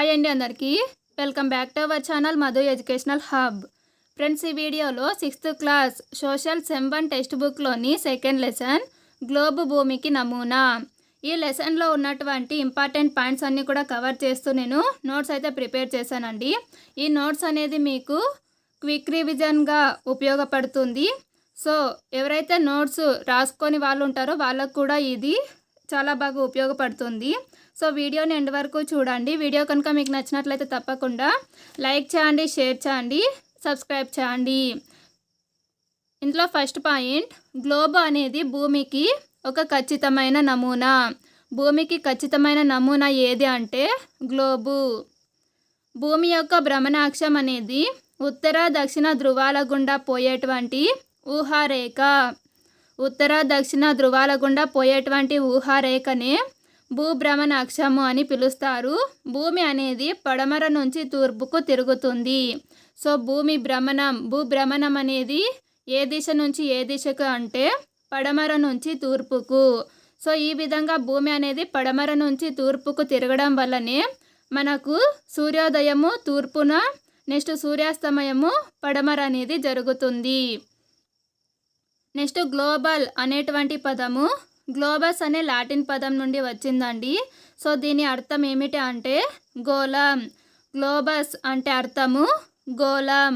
Hi అండి అందరికీ welcome back to our channel Madhu educational hub. Friends, ఈ వీడియోలో 6th class social sem 1 text బుక్లోని సెకండ్ లెసన్ గ్లోబ్ భూమికి నమూనా. ఈ లెసన్లో ఉన్నటువంటి ఇంపార్టెంట్ పాయింట్స్ అన్నీ కూడా కవర్ చేస్తూ నేను నోట్స్ అయితే ప్రిపేర్ చేశానండి. ఈ నోట్స్ అనేది మీకు క్విక్ రివిజన్గా ఉపయోగపడుతుంది. సో ఎవరైతే నోట్స్ రాసుకొని వాళ్ళు ఉంటారో వాళ్ళకు కూడా ఇది చాలా బాగా ఉపయోగపడుతుంది. సో వీడియోని ఎండ్ వరకు చూడండి. వీడియో కనుక మీకు నచ్చినట్లయితే తప్పకుండా లైక్ చేయండి, షేర్ చేయండి, సబ్స్క్రైబ్ చేయండి. ఇందులో ఫస్ట్ పాయింట్, గ్లోబ్ అనేది భూమికి ఒక ఖచ్చితమైన నమూనా. భూమికి ఖచ్చితమైన నమూనా ఏది అంటే గ్లోబు. భూమి యొక్క భ్రమణాక్షం అనేది ఉత్తర దక్షిణ ధృవాల గుండా పోయేటువంటి ఊహారేఖ. ఉత్తర దక్షిణ ధృవాల గుండా పోయేటువంటి ఊహారేఖనే భూభ్రమణ అక్షము అని పిలుస్తారు. భూమి అనేది పడమర నుంచి తూర్పుకు తిరుగుతుంది. సో భూభ్రమణం అనేది ఏ దిశ నుంచి ఏ దిశకు అంటే పడమర నుంచి తూర్పుకు. సో ఈ విధంగా భూమి అనేది పడమర నుంచి తూర్పుకు తిరగడం వల్లనే మనకు సూర్యోదయము తూర్పున, నెక్స్ట్ సూర్యాస్తమయము పడమర అనేది జరుగుతుంది. నెక్స్ట్ గ్లోబల్ అనేటువంటి పదము గ్లోబస్ అనే లాటిన్ పదం నుండి వచ్చిందండి. సో దీని అర్థం ఏమిటి అంటే గోళం. గ్లోబస్ అంటే అర్థము గోళం.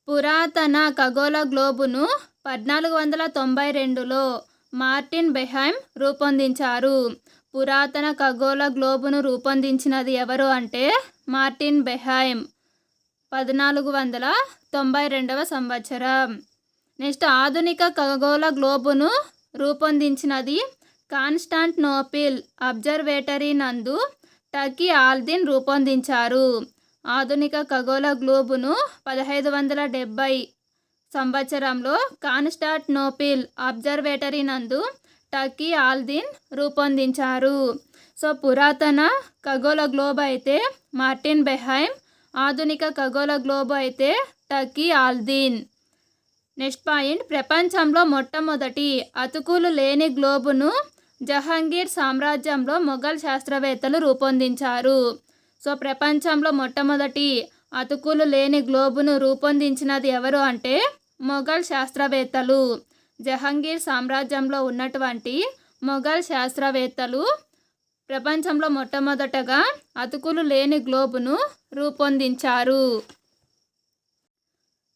పురాతన ఖగోళ గ్లోబును 1492లో మార్టిన్ బెహైమ్ రూపొందించారు. పురాతన ఖగోళ గ్లోబును రూపొందించినది ఎవరు అంటే మార్టిన్ బెహైమ్, 1492వ సంవత్సరం. నెక్స్ట్ ఆధునిక ఖగోళ గ్లోబును రూపొందించినది కాన్స్టాంటినోపిల్ అబ్జర్వేటరీ నందు టకీ ఆల్దిన్ రూపొందించారు. ఆధునిక ఖగోళ గ్లోబును 1570 సంవత్సరంలో కాన్స్టాంటినోపిల్ అబ్జర్వేటరీ నందు టకీ ఆల్దిన్ రూపొందించారు. సో పురాతన ఖగోళ గ్లోబ్ అయితే మార్టిన్ బెహైమ్, ఆధునిక ఖగోళ గ్లోబ్ అయితే టకీ ఆల్దిన్. నెక్స్ట్ పాయింట్, ప్రపంచంలో మొట్టమొదటి అతుకులు లేని గ్లోబును జహాంగీర్ సామ్రాజ్యంలో మొఘల్ శాస్త్రవేత్తలు రూపొందించారు. సో ప్రపంచంలో మొట్టమొదటి అతుకులు లేని గ్లోబును రూపొందించినది ఎవరు అంటే మొఘల్ శాస్త్రవేత్తలు. జహాంగీర్ సామ్రాజ్యంలో ఉన్నటువంటి మొఘల్ శాస్త్రవేత్తలు ప్రపంచంలో మొట్టమొదటగా అతుకులు లేని గ్లోబును రూపొందించారు.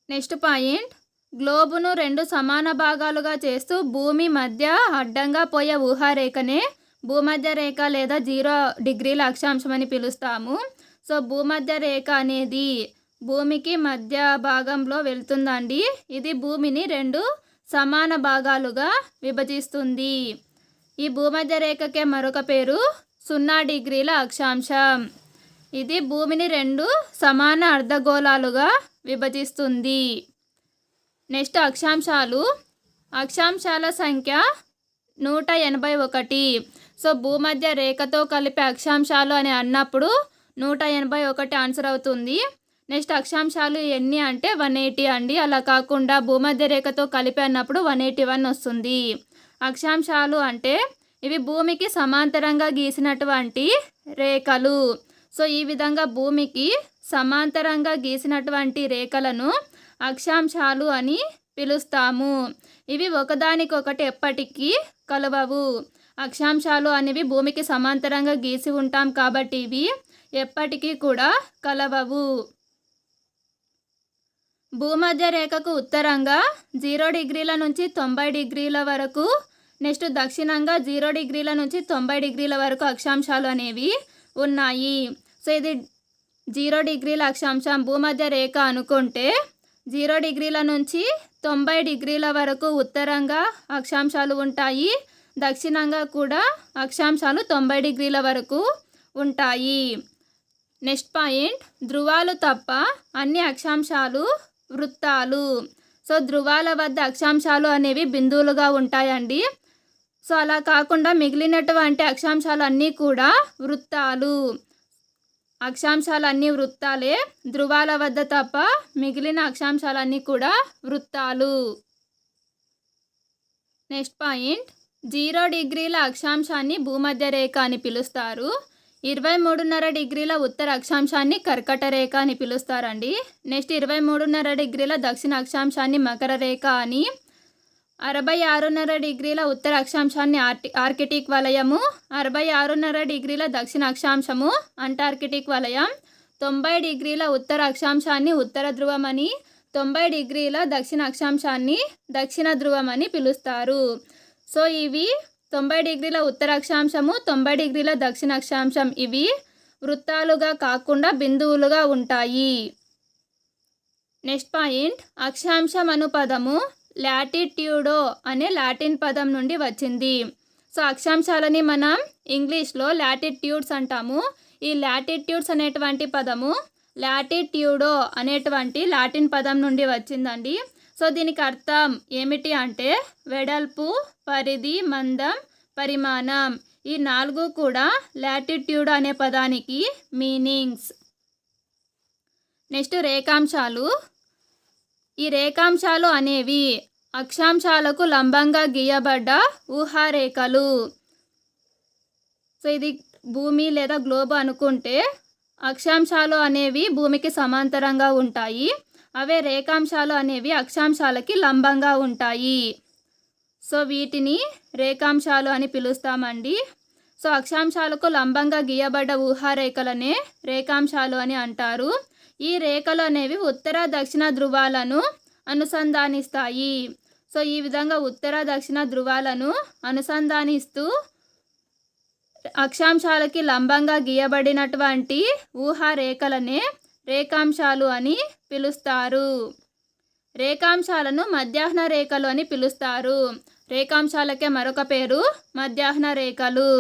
నెక్స్ట్ పాయింట్, గ్లోబును 2 సమాన భాగాలుగా చేస్తూ భూమి మధ్య అడ్డంగా పోయే ఊహారేఖనే భూమధ్య రేఖ లేదా 0 డిగ్రీల అక్షాంశం అని పిలుస్తాము. సో భూమధ్య రేఖ అనేది భూమికి మధ్య భాగంలో వెళ్తుందండి. ఇది భూమిని 2 సమాన భాగాలుగా విభజిస్తుంది. ఈ భూమధ్య రేఖకే మరొక పేరు 0 డిగ్రీల అక్షాంశం. ఇది భూమిని 2 సమాన అర్ధగోళాలుగా విభజిస్తుంది. నెక్స్ట్ అక్షాంశాల సంఖ్య 181. సో భూమధ్య రేఖతో కలిపే అక్షాంశాలు అని అన్నప్పుడు 181 ఆన్సర్ అవుతుంది. నెక్స్ట్ అక్షాంశాలు ఎన్ని అంటే 180 అండి. అలా కాకుండా భూమధ్య రేఖతో కలిపి అన్నప్పుడు 181 వస్తుంది. అక్షాంశాలు అంటే ఇవి భూమికి సమాంతరంగా గీసినటువంటి రేఖలు. సో ఈ విధంగా భూమికి సమాంతరంగా గీసినటువంటి రేఖలను అక్షాంశాలు అని పిలుస్తాము. ఇవి ఒకదానికొకటి ఎప్పటికీ కలవవు. అక్షాంశాలు అనేవి భూమికి సమాంతరంగా గీసి ఉంటాం కాబట్టి ఇవి ఎప్పటికీ కూడా కలవవు. భూమధ్య రేఖకు ఉత్తరంగా 0 డిగ్రీల నుంచి 90 డిగ్రీల వరకు, నెక్స్ట్ దక్షిణంగా 0 డిగ్రీల నుంచి 90 డిగ్రీల వరకు అక్షాంశాలు అనేవి ఉన్నాయి. సో ఇది 0 డిగ్రీల అక్షాంశం భూమధ్య రేఖ అనుకుంటే 0 డిగ్రీల నుంచి 90 డిగ్రీల వరకు ఉత్తరంగా అక్షాంశాలు ఉంటాయి. దక్షిణంగా కూడా అక్షాంశాలు 90 డిగ్రీల వరకు ఉంటాయి. నెక్స్ట్ పాయింట్, ధృవాలు తప్ప అన్ని అక్షాంశాలు వృత్తాలు. సో ధృవాల వద్ద అక్షాంశాలు అనేవి బిందువులుగా ఉంటాయండి. సో అలా కాకుండా మిగిలినటువంటి అక్షాంశాలు అన్నీ కూడా వృత్తాలు. అక్షాంశాలన్నీ వృత్తాలే, ధృవాల వద్ద తప్ప మిగిలిన అక్షాంశాలన్నీ కూడా వృత్తాలు. నెక్స్ట్ పాయింట్, 0 డిగ్రీల అక్షాంశాన్ని భూమధ్య రేఖ అని పిలుస్తారు. 23.5 డిగ్రీల ఉత్తర అక్షాంశాన్ని కర్కట రేఖ అని పిలుస్తారండి. నెక్స్ట్ 23.5 డిగ్రీల దక్షిణ అక్షాంశాన్ని మకర రేఖ అని, 66.5 డిగ్రీల ఉత్తర అక్షాంశాన్ని ఆర్కిటిక్ వలయము, 66.5 డిగ్రీల దక్షిణ అక్షాంశము అంటార్కిటిక్ వలయం, 90 డిగ్రీల ఉత్తర అక్షాంశాన్ని ఉత్తర ధ్రువం అని, 90 డిగ్రీల దక్షిణ అక్షాంశాన్ని దక్షిణ ధ్రువం అని పిలుస్తారు. సో ఇవి 90 డిగ్రీల ఉత్తర అక్షాంశము, 90 డిగ్రీల దక్షిణ అక్షాంశం ఇవి వృత్తాలుగా కాకుండా బిందువులుగా ఉంటాయి. నెక్స్ట్ పాయింట్, అక్షాంశం అను పదము లాటిట్యూడో అనే లాటిన్ పదం నుండి వచ్చింది. సో అక్షాంశాలని మనం ఇంగ్లీష్లో లాటిట్యూడ్స్ అంటాము. ఈ లాటిట్యూడ్స్ అనేటువంటి పదము లాటిట్యూడో అనేటువంటి లాటిన్ పదం నుండి వచ్చిందండి. సో దీనికి అర్థం ఏమిటి అంటే వెడల్పు, పరిధి, మందం, పరిమాణం. ఈ 4 కూడా లాటిట్యూడ్ అనే పదానికి మీనింగ్స్. నెక్స్ట్ రేఖాంశాలు. ఈ రేఖాంశాలు అనేవి అక్షాంశాలకు లంబంగా గీయబడ్డ ఊహారేఖలు. సో ఇది భూమి లేదా గ్లోబ్ అనుకుంటే అక్షాంశాలు అనేవి భూమికి సమాంతరంగా ఉంటాయి. అవే రేఖాంశాలు అనేవి అక్షాంశాలకి లంబంగా ఉంటాయి. సో వీటిని రేఖాంశాలు అని పిలుస్తామండి. సో అక్షాంశాలకు లంబంగా గీయబడ్డ ఊహారేఖలనే రేఖాంశాలు అని అంటారు. ఈ రేఖలు అనేవి ఉత్తర దక్షిణ ధృవాలను అనుసంధానిస్తాయి. సో ఈ విధంగా ఉత్తర దక్షిణ ధృవాలను అనుసంధానిస్తూ అక్షాంశాలకి లంబంగా గీయబడినటువంటి ఊహారేఖలనే రేఖాంశాలు అని పిలుస్తారు. రేఖాంశాలను మధ్యాహ్న రేఖలు అని పిలుస్తారు. రేఖాంశాలకే మరొక పేరు మధ్యాహ్న రేఖలు.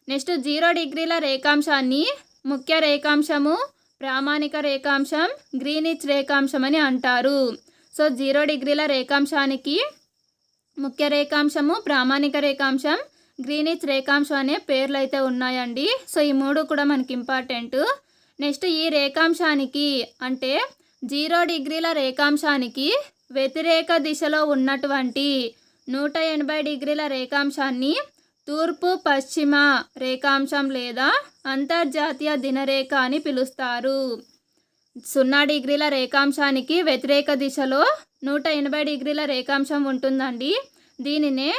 నెక్స్ట్ 0 డిగ్రీల రేఖాంశాన్ని ముఖ్య రేఖాంశము, ప్రామాణిక రేఖాంశం, గ్రీనిచ్ రేఖాంశం అని అంటారు. సో 0 డిగ్రీల రేఖాంశానికి ముఖ్య రేఖాంశము, ప్రామాణిక రేఖాంశం, గ్రీనిచ్ రేఖాంశం అనే పేర్లు అయితే ఉన్నాయండి. సో ఈ 3 కూడా మనకి ఇంపార్టెంట్. నెక్స్ట్ ఈ రేఖాంశానికి అంటే 0 డిగ్రీల రేఖాంశానికి వ్యతిరేక దిశలో ఉన్నటువంటి 180 డిగ్రీల రేఖాంశాన్ని తూర్పు పశ్చిమ రేఖాంశం లేదా అంతర్జాతీయ దినరేఖ అని పిలుస్తారు. 0 డిగ్రీల రేఖాంశానికి వ్యతిరేక దిశలో 180 డిగ్రీల రేఖాంశం ఉంటుందండి. దీనినే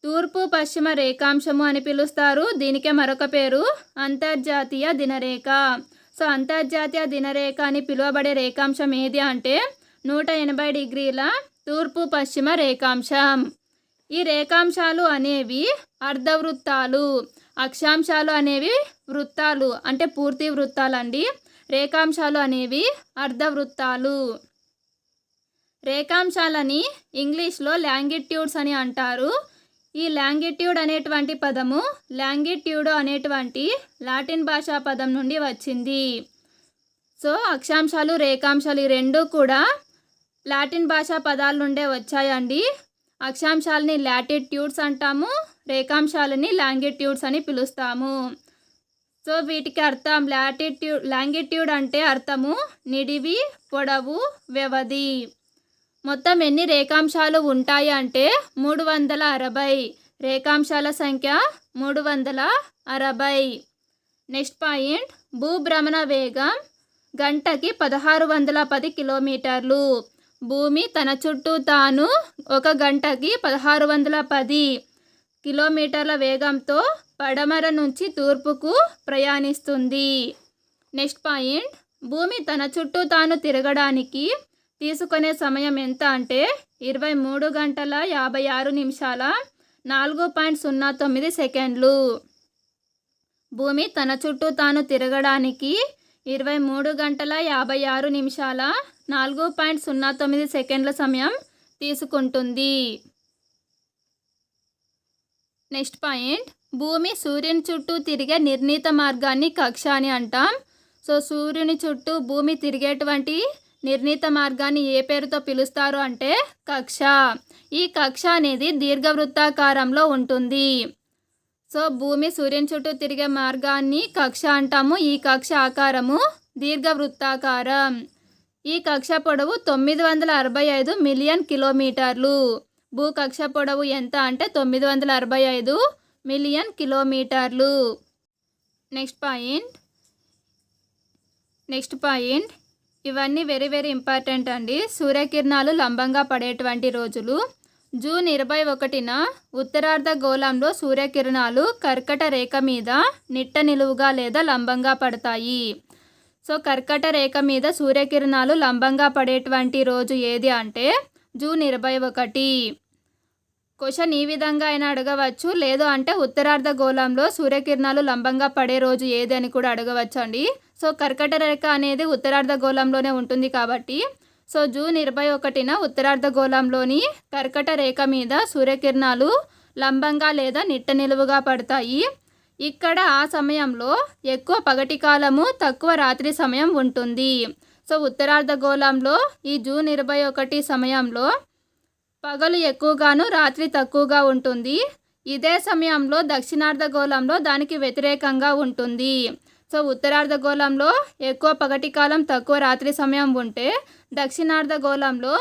తూర్పు పశ్చిమ రేఖాంశము అని పిలుస్తారు. దీనికే మరొక పేరు అంతర్జాతీయ దినరేఖ. సో అంతర్జాతీయ దినరేఖ అని పిలువబడే రేఖాంశం ఏది అంటే 180 డిగ్రీల తూర్పు పశ్చిమ రేఖాంశం. ఈ రేఖాంశాలు అనేవి అర్ధవృత్తాలు. అక్షాంశాలు అనేవి వృత్తాలు అంటే పూర్తి వృత్తాలండి. రేఖాంశాలు అనేవి అర్ధవృత్తాలు. రేఖాంశాలని ఇంగ్లీష్లో లాంగిట్యూడ్స్ అని అంటారు. ఈ లాంగిట్యూడ్ అనేటువంటి పదము లాంగిట్యూడో అనేటువంటి లాటిన్ భాషా పదం నుండి వచ్చింది. సో అక్షాంశాలు, రేఖాంశాలు ఈ 2 కూడా లాటిన్ భాషా పదాల నుండే వచ్చాయండి. అక్షాంశాలని లాటిట్యూడ్స్ అంటాము, రేఖాంశాలని లాంగిట్యూడ్స్ అని పిలుస్తాము. సో వీటికి అర్థం లాంగిట్యూడ్ అంటే అర్థము నిడివి, పొడవు, వ్యవధి. మొత్తం ఎన్ని రేఖాంశాలు ఉంటాయి అంటే 360. రేఖాంశాల సంఖ్య 360. నెక్స్ట్ పాయింట్, భూభ్రమణ వేగం గంటకి 1610 కిలోమీటర్లు. భూమి తన చుట్టూ తాను 1 గంటకి 1610 కిలోమీటర్ల వేగంతో పడమర నుంచి తూర్పుకు ప్రయాణిస్తుంది. నెక్స్ట్ పాయింట్, భూమి తన చుట్టూ తాను తిరగడానికి తీసుకునే సమయం ఎంత అంటే 23 గంటల 56 నిమిషాల 4.09 సెకండ్లు. భూమి తన చుట్టూ తాను తిరగడానికి 23 గంటల 56 నిమిషాల 4.09 సెకండ్ల సమయం తీసుకుంటుంది. నెక్స్ట్ పాయింట్, భూమి సూర్యుని చుట్టూ తిరిగే నిర్ణీత మార్గాన్ని కక్ష అని అంటాం. సో సూర్యుని చుట్టూ భూమి తిరిగేటువంటి నిర్ణీత మార్గాన్ని ఏ పేరుతో పిలుస్తారు అంటే కక్ష. ఈ కక్ష అనేది దీర్ఘవృత్తాకారంలో ఉంటుంది. సో భూమి సూర్యుని చుట్టూ తిరిగే మార్గాన్ని కక్ష అంటాము. ఈ కక్ష ఆకారము దీర్ఘవృత్తాకారం. ఈ కక్ష పొడవు 965 మిలియన్ కిలోమీటర్లు. భూకక్ష పొడవు ఎంత అంటే 965 మిలియన్ కిలోమీటర్లు. నెక్స్ట్ పాయింట్ ఇవన్నీ వెరీ వెరీ ఇంపార్టెంట్ అండి. సూర్యకిరణాలు లంబంగా పడేటువంటి రోజులు. జూన్ 21న ఉత్తరార్ధ గోళంలో సూర్యకిరణాలు కర్కట రేఖ మీద నిట్ట నిలువుగా లేదా లంబంగా పడతాయి. సో కర్కట రేఖ మీద సూర్యకిరణాలు లంబంగా పడేటువంటి రోజు ఏది అంటే జూన్ 21. క్వశ్చన్ ఈ విధంగా అయినా అడగవచ్చు, లేదు అంటే ఉత్తరార్ధ గోళంలో సూర్యకిరణాలు లంబంగా పడే రోజు ఏది అని కూడా అడగవచ్చు అండి. సో కర్కట రేఖ అనేది ఉత్తరార్ధ గోళంలోనే ఉంటుంది కాబట్టి సో జూన్ 21న ఉత్తరార్ధ గోళంలోని కర్కట రేఖ మీద సూర్యకిరణాలు లంబంగా లేదా నిట్ట నిలువుగా పడతాయి. ఇక్కడ ఆ సమయంలో ఎక్కువ పగటి కాలము, తక్కువ రాత్రి సమయం ఉంటుంది. సో ఉత్తరార్ధ గోళంలో ఈ జూన్ 21 సమయంలో పగలు ఎక్కువగాను రాత్రి తక్కువగా ఉంటుంది. ఇదే సమయంలో దక్షిణార్ధ గోళంలో దానికి వ్యతిరేకంగా ఉంటుంది. సో ఉత్తరార్ధ గోళంలో ఎక్కువ పగటి కాలం, తక్కువ రాత్రి సమయం ఉంటే దక్షిణార్ధ గోళంలో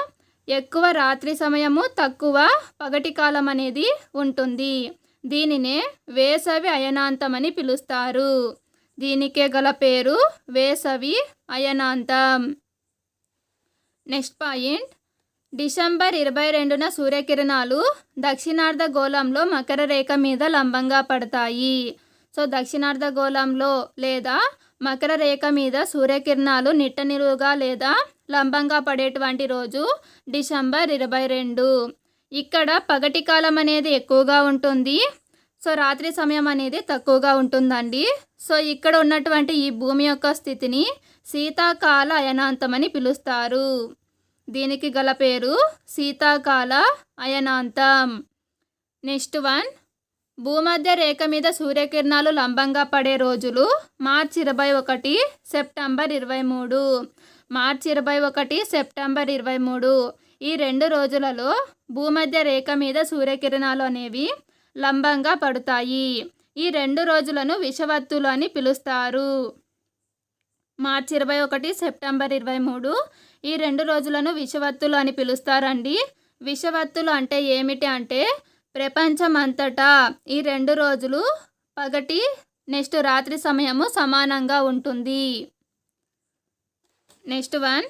ఎక్కువ రాత్రి సమయము, తక్కువ పగటి కాలం అనేది ఉంటుంది. దీనినే వేసవి అయనాంతం అని పిలుస్తారు. దీనికే గల పేరు వేసవి అయనాంతం. నెక్స్ట్ పాయింట్, డిసెంబర్ 22న సూర్యకిరణాలు దక్షిణార్ధ గోళంలో మకర రేఖ మీద లంబంగా పడతాయి. సో దక్షిణార్ధ గోళంలో లేదా మకర రేఖ మీద సూర్యకిరణాలు నిట్ట నిలువుగా లేదా లంబంగా పడేటువంటి రోజు డిసెంబర్ 22. ఇక్కడ పగటి కాలం అనేది ఎక్కువగా ఉంటుంది. సో రాత్రి సమయం అనేది తక్కువగా ఉంటుందండి. సో ఇక్కడ ఉన్నటువంటి ఈ భూమి యొక్క స్థితిని శీతాకాల అయనాంతం అని పిలుస్తారు. దీనికి గల పేరు శీతాకాల అయనాంతం. నెక్స్ట్ వన్, భూమధ్య రేఖ మీద సూర్యకిరణాలు లంబంగా పడే రోజులు మార్చి 21, సెప్టెంబర్ 23. మార్చి 21, సెప్టెంబర్ 23 ఈ 2 రోజులలో భూమధ్య రేఖ మీద సూర్యకిరణాలు అనేవి లంబంగా పడతాయి. ఈ 2 రోజులను విషువత్తులు అని పిలుస్తారు. మార్చి 21, సెప్టెంబర్ 23 ఈ 2 రోజులను విషువత్తులు అని పిలుస్తారండి. విషువత్తులు అంటే ఏమిటి అంటే ప్రపంచం అంతటా ఈ 2 రోజులు పగటి నెక్స్ట్ రాత్రి సమయము సమానంగా ఉంటుంది. నెక్స్ట్ వన్,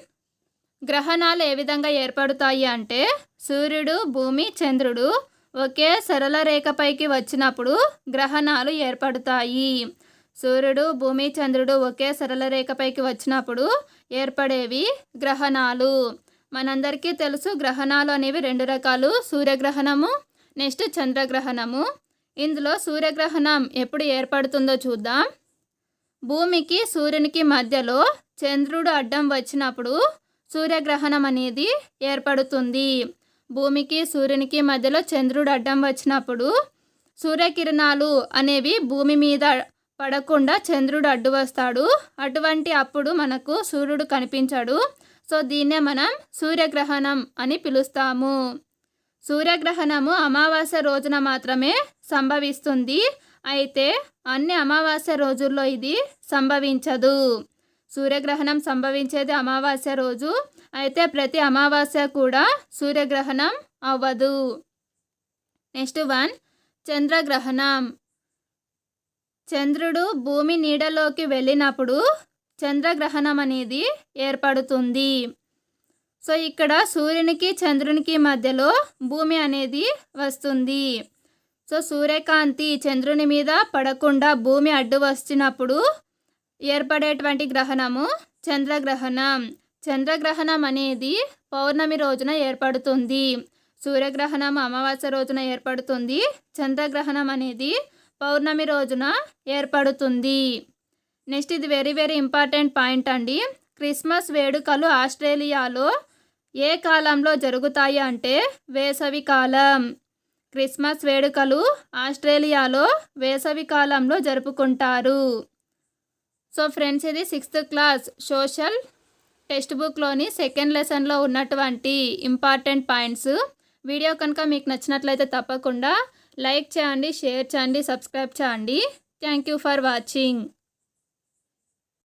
గ్రహణాలు ఏ విధంగా ఏర్పడతాయి అంటే సూర్యుడు, భూమి, చంద్రుడు ఒకే సరళ రేఖపైకి వచ్చినప్పుడు గ్రహణాలు ఏర్పడతాయి. సూర్యుడు, భూమి, చంద్రుడు ఒకే సరళ రేఖపైకి వచ్చినప్పుడు ఏర్పడేవి గ్రహణాలు. మనందరికీ తెలుసు గ్రహణాలు అనేవి 2 రకాలు, సూర్యగ్రహణము నెక్స్ట్ చంద్రగ్రహణము. ఇందులో సూర్యగ్రహణం ఎప్పుడు ఏర్పడుతుందో చూద్దాం. భూమికి సూర్యునికి మధ్యలో చంద్రుడు అడ్డం వచ్చినప్పుడు సూర్యగ్రహణం అనేది ఏర్పడుతుంది. భూమికి సూర్యునికి మధ్యలో చంద్రుడు అడ్డం వచ్చినప్పుడు సూర్యకిరణాలు అనేవి భూమి మీద పడకుండా చంద్రుడు అడ్డు వస్తాడు. అటువంటి అప్పుడు మనకు సూర్యుడు కనిపించడు. సో దీన్నే మనం సూర్యగ్రహణం అని పిలుస్తాము. సూర్యగ్రహణము అమావాస్య రోజున మాత్రమే సంభవిస్తుంది. అయితే అన్ని అమావాస్య రోజుల్లో ఇది సంభవించదు. సూర్యగ్రహణం సంభవించేది అమావాస్య రోజు, అయితే ప్రతి అమావాస్య కూడా సూర్యగ్రహణం అవ్వదు. నెక్స్ట్ వన్, చంద్రగ్రహణం. చంద్రుడు భూమి నీడలోకి వెళ్ళినప్పుడు చంద్రగ్రహణం అనేది ఏర్పడుతుంది. సో ఇక్కడ సూర్యునికి చంద్రునికి మధ్యలో భూమి అనేది వస్తుంది. సో సూర్యకాంతి చంద్రుని మీద పడకుండా భూమి అడ్డు వచ్చినప్పుడు ఏర్పడేటువంటి గ్రహణము చంద్రగ్రహణం. చంద్రగ్రహణం అనేది పౌర్ణమి రోజున ఏర్పడుతుంది. సూర్యగ్రహణం అమావాస్య రోజున ఏర్పడుతుంది. చంద్రగ్రహణం అనేది పౌర్ణమి రోజున ఏర్పడుతుంది. నెక్స్ట్ ఇది వెరీ వెరీ ఇంపార్టెంట్ పాయింట్ అండి. క్రిస్మస్ వేడుకలు ఆస్ట్రేలియాలో ఏ కాలంలో జరుగుతాయి అంటే వేసవి కాలం. క్రిస్మస్ వేడుకలు ఆస్ట్రేలియాలో వేసవి కాలంలో జరుపుకుంటారు. సో ఫ్రెండ్స్, ఇది 6th క్లాస్ సోషల్ టెక్స్ట్ బుక్లోని సెకండ్ లెసన్లో ఉన్నటువంటి ఇంపార్టెంట్ పాయింట్స్. వీడియో కనుక మీకు నచ్చినట్లయితే తప్పకుండా లైక్ చేయండి, షేర్ చేయండి, సబ్స్క్రైబ్ చేయండి. Thank you for watching.